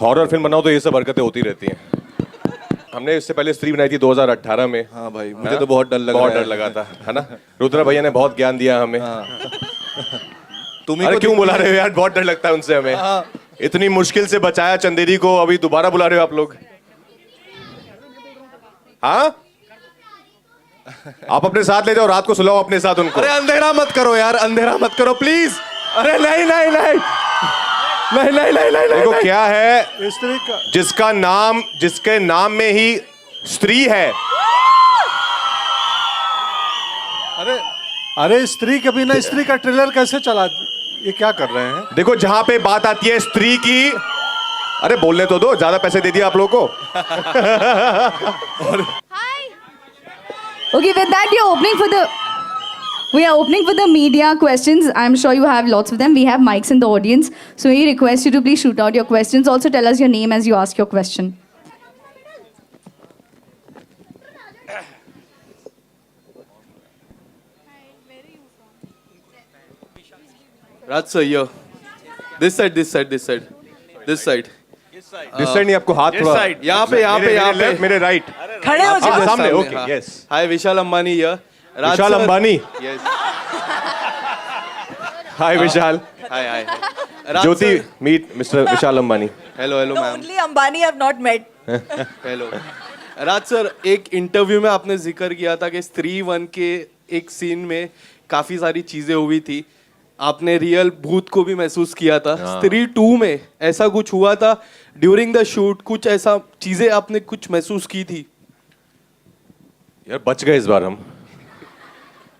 Horror film बनाओ तो ये सब हरकतें होती रहती हैं। हमने इससे पहले स्त्री बनाई थी 2018 में। हाँ भाई, मुझे तो बहुत डर लगा, बहुत डर लगा था, है ना। रुद्रा भैया ने बहुत ज्ञान दिया हमें। तुम्हें अरे क्यों बुला रहे हो यार, बहुत डर लगता है उनसे हमें। इतनी मुश्किल से बचाया चंदेरी को, अभी दोबारा बुला रहे हो आप लोग। हाँ, आप अपने साथ ले जाओ, रात को सुलाओ अपने साथ उनको। अरे अंधेरा मत करो यार, अंधेरा मत करो प्लीज। अरे नहीं नहीं नहीं नहीं नहीं नहीं नहीं। देखो क्या है, स्त्री का जिसके नाम में ही स्त्री है। अरे स्त्री के बिना स्त्री का ट्रेलर कैसे चला? ये क्या कर रहे हैं? देखो जहां पे बात आती है स्त्री की, अरे बोलने तो दो, ज्यादा पैसे दे दिए आप लोगों को। Okay, with that, we are opening for the media questions. I'm sure you have lots of them. We have mics in the audience. So we request you to please shoot out your questions. Also tell us your name as you ask your question. Raj sir, here. This side. This side नहीं, आपको हाथ थोड़ा यहाँ पे मेरे right खड़े हो जाओ सामने। Okay, yes. Hi Vishal Ambani here. Vishal Ambani. Yes. Hi Vishal. Hi Jyoti, meet mister Vishal Ambani. Hello ma'am. Only Ambani have not met. Hello Raj sir, एक इंटरव्यू में आपने जिक्र किया था कि स्त्री 1 के एक सीन में काफी सारी चीजें हुई थी, आपने रियल भूत को भी महसूस किया था। स्त्री 2 में ऐसा कुछ हुआ था ड्यूरिंग द शूट? कुछ ऐसा चीजें आपने कुछ महसूस की थी? यार बच गए इस बार हम।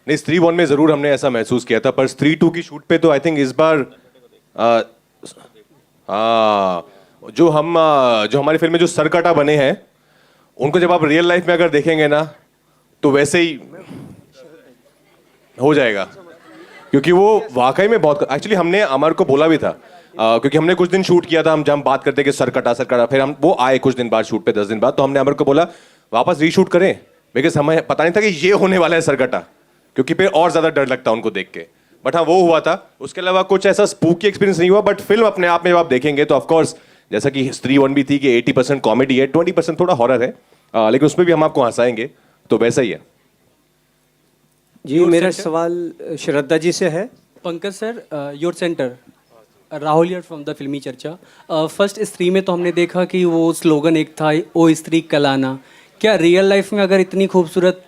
नहीं, स्त्री 1 में जरूर हमने ऐसा महसूस किया था, पर स्त्री 2 की शूट पे तो आई थिंक इस बार जो हमारी फिल्म में जो सरकटा बने हैं, उनको जब आप रियल लाइफ में अगर देखेंगे ना तो वैसे ही हो जाएगा। क्योंकि वो वाकई में बहुत, एक्चुअली हमने अमर को बोला भी था, क्योंकि हमने कुछ दिन शूट किया था, हम जब बात करते कि सरकटा, फिर हम वो आए कुछ दिन बाद शूट पे, 10 दिन बाद, तो हमने अमर को बोला वापस रीशूट करें, बिकॉज हमें पता नहीं था कि ये होने वाला है सरकटा, क्योंकि फिर और ज्यादा डर लगता उनको देख के। बट हाँ, वो हुआ था। उसके अलावा कुछ ऐसा स्पूकी एक्सपीरियंस नहीं हुआ, बट फिल्म अपने आप में जब आप देखेंगे तो ऑफकोर्स जैसा कि स्त्री 1 भी थी कि 80% कॉमेडी है, 20% थोड़ा हॉरर है, लेकिन उसमें भी हम आपको हंसाएंगे, तो वैसा ही है। जी, मेरा सवाल श्रद्धा जी से है। Pankaj sir, your centre Rahul here from the फिल्मी चर्चा। फर्स्ट स्त्री में तो हमने देखा कि वो स्लोगन एक था, ओ स्त्री कलाना। क्या रियल लाइफ में अगर इतनी खूबसूरत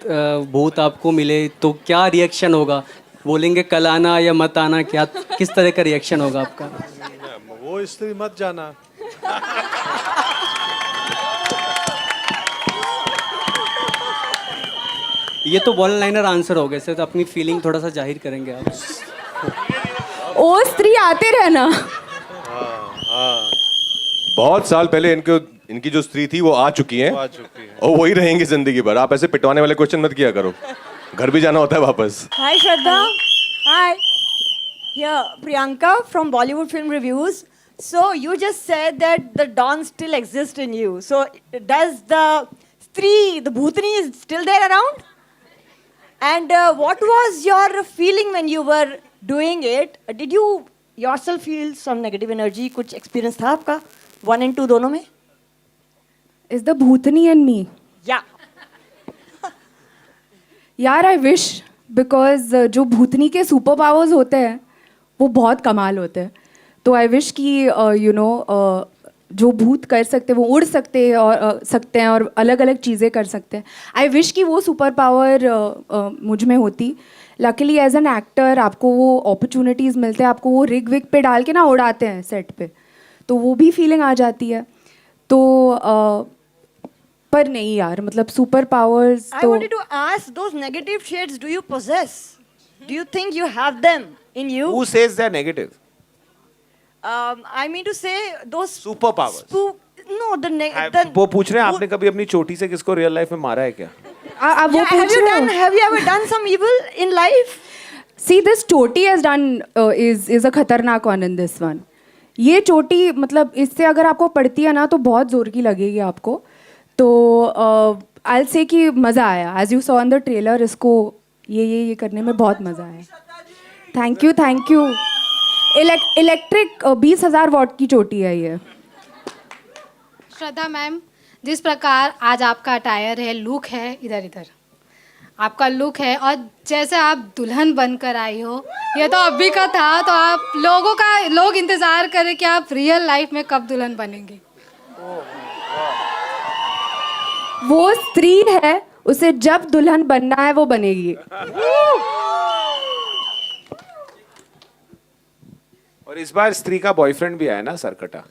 भूत आपको मिले तो क्या रिएक्शन होगा? बोलेंगे कलाना या मत आना? क्या किस तरह का रिएक्शन होगा आपका? वो स्त्री मत जाना। ये तो वन लाइनर आंसर हो गए सर, तो अपनी फीलिंग थोड़ा सा जाहिर करेंगे आप। ओ स्त्री आते रहना। बहुत साल पहले इनकी जो स्त्री थी वो आ चुकी है और वही रहेंगी जिंदगी भर। आप ऐसे पिटवाने वाले क्वेश्चन मत किया करो, घर भी जाना होता है वापस। Hi Shraddha. Hi, here Priyanka from Bollywood film reviews. So you just said that the Don still exists in you. So does the Stree, the Bhutani, is still there around? And what was your feeling when you were doing it? Did you yourself feel some negative energy? कुछ experience था आपका 1 and 2 दोनों में? Is the Bhutani and me? Yeah. यार I wish, because जो भूतनी के super powers होते हैं वो बहुत कमाल होते हैं। तो आई विश कि जो भूत कर सकते हैं वो उड़ सकते हैं और अलग अलग चीज़ें कर सकते हैं। आई विश कि वो सुपर पावर मुझ में होती। लकीली एज एन एक्टर आपको वो अपॉर्चुनिटीज़ मिलते हैं, आपको वो रिग विग पे डाल के ना उड़ाते हैं सेट पे, तो वो भी फीलिंग आ जाती है। तो पर नहीं यार, मतलब सुपर पावर्स I तो wanted to ask, those negative shades, do you possess? Do you think you have them in you? Who says they're negative? I mean to say those Superpowers. No, वो पूछ रहे हैं आपने कभी अपनी चोटी से किसको रियल लाइफ में मारा है क्या? आप वो पूछ रहे हो? Have you ever done some evil in life? See, this चोटी has done is a खतरनाक one in this one. ये चोटी मतलब इससे अगर आपको पड़ती है ना तो बहुत जोर की लगेगी आपको। तो I'll say कि मज़ा आया। As you saw in the trailer, इसको ये करने में बहुत मज़ा आया। Thank you। इलेक्ट्रिक 20,000 वॉट की चोटी है ये। श्रद्धा मैम, जिस प्रकार आज आपका अटायर है, लुक है, इधर इधर आपका लुक है, और जैसे आप दुल्हन बनकर आई हो, ये तो अभी का था, तो आप लोग इंतजार करें कि आप रियल लाइफ में कब दुल्हन बनेंगे। वो स्त्री है, उसे जब दुल्हन बनना है वो बनेगी। और इस बार स्त्री का बॉयफ्रेंड भी आया ना सरकटा,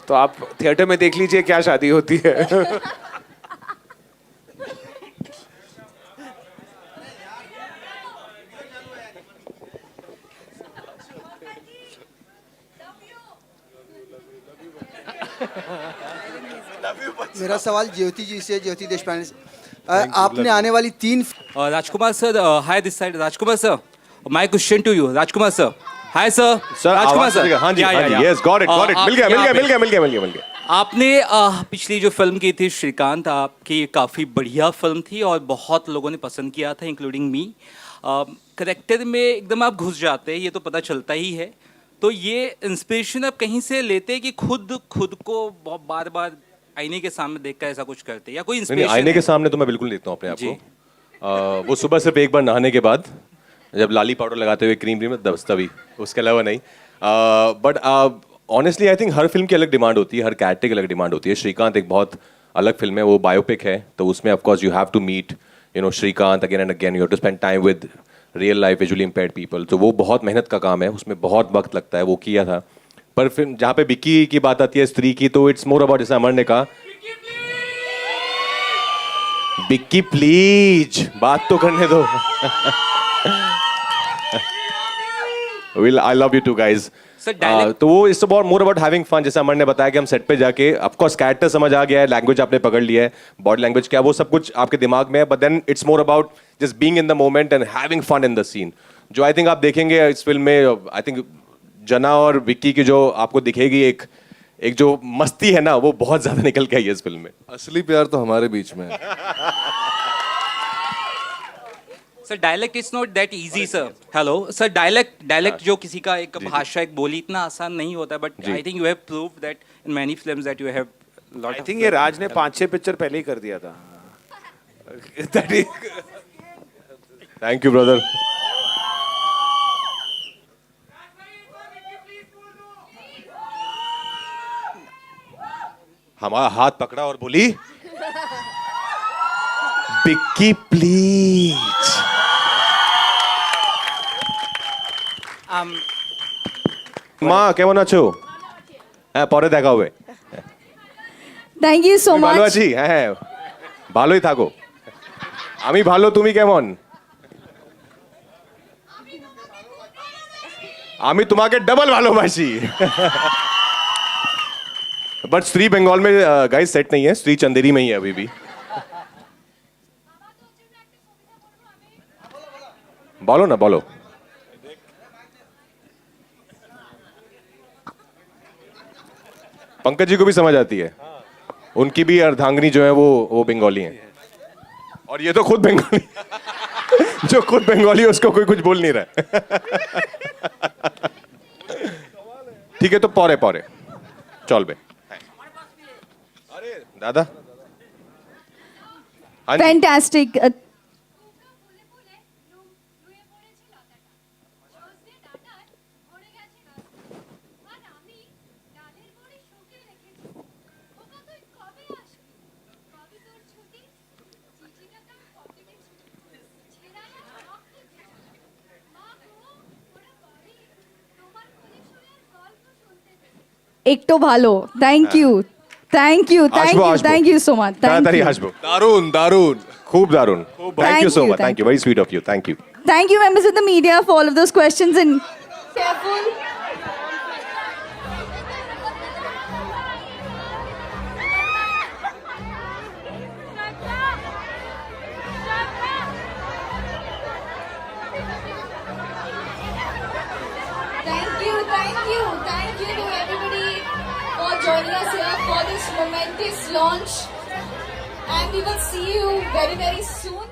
तो आप थिएटर में देख लीजिए क्या शादी होती है। मेरा सवाल ज्योति जी से, ज्योति देशपांडे से। आपने आने वाली 3 Rajkumar sir, hi this side Rajkumar sir, my question to you Rajkumar sir. Hi sir. Sir Rajkumar sir, हाँ जी, यस गॉट इट, मिल गया। आपने पिछली जो फिल्म की थी श्रीकांत, आपकी काफ़ी बढ़िया फिल्म थी और बहुत लोगों ने पसंद किया था, इंक्लूडिंग मी। करेक्टर में एकदम आप घुस जाते हैं, ये तो पता चलता ही है। तो ये इंस्पिरेशन आप कहीं से लेते हैं कि खुद को बार बार आईने के सामने देखकर ऐसा कुछ करते हैं, या कोई इंस्पिरेशन? आईने के सामने तो मैं बिल्कुल देखता हूँ अपने आप को। वो सुबह सिर्फ एक बार नहाने के बाद, जब लाली पाउडर लगाते हुए क्रीम में तभी, उसके अलावा नहीं। But honestly I think her film की अलग डिमांड होती है, हर कैरेक्टर की अलग डिमांड होती है। श्रीकांत एक बहुत अलग फिल्म है, वो बायोपिक है, तो उसमें of course you have to meet Shrikant again and again, you have to spend time with real life visually impaired people. तो वो बहुत मेहनत का काम है, उसमें बहुत वक्त लगता है, वो किया था। पर फिर जहाँ पे बिक्की की बात आती है, स्त्री की, तो इट्स मोर अबाउट, जैसे अमर ने कहा, बिक्की प्लीज बात तो करने दो। I love you too guys. तो वो it's about more about having fun. जैसे अमर ने बताया कि हम सेट पे जाके, ऑफ कोर्स कैरेक्टर समझ आ गया है, लैंग्वेज आपने पकड़ लिया है, बॉडी लैंग्वेज क्या, वो सब कुछ आपके दिमाग में है, but then it's more about just being in the moment and having fun in the scene, जो आई थिंक आप देखेंगे इस फिल्म में। आई थिंक जना और विक्की की जो आपको दिखेगी एक जो मस्ती है ना, वो बहुत ज्यादा निकल के आई है इस फिल्म में। असली प्यार तो हमारे बीच में है। Sir dialect is not that easy sir. Hello sir, dialect जो किसी का एक भाषा, एक बोली इतना आसान नहीं होता, but I think you have proved that in many films that you have lot. I think ये राज ने 5-6 पिक्चर पहले ही कर दिया था। Thank you brother. हमारा हाथ पकड़ा और बोली, बिक्की प्लीज। মা কেমন আছো? হ্যাঁ পরে দেখা হবে। থ্যাংক ইউ সো ভালো মাচ। আছি, হ্যাঁ ভালোই থাকো। আমি ভালো, তুমি কেমন? আমি তোমাকে ডবল ভালোবাসি। बट स्त्री बंगाल में गाइस सेट नहीं है, स्त्री चंदेरी में ही है अभी भी। बोलो ना, बोलो। पंकज जी को भी समझ आती है, उनकी भी अर्धांगिनी जो है वो बंगाली है, और ये तो खुद बंगाली जो खुद बंगाली है उसको कोई कुछ बोल नहीं रहा है। ठीक है, तो पौरे पौरे चल बे। अरे दादा, हाँ जी। फैंटास्टिक। एक तो भालो। Thank you, thank you, thank you, thank you so much. ताड़ाताड़ी हासबो। दारुण दारुण, खूब दारुण। Thank you so much, thank you, very sweet of you, thank you. Thank you, members of the media, for all of those questions and careful. Thank you to everybody for joining us here for this momentous launch, and we will see you very, very soon.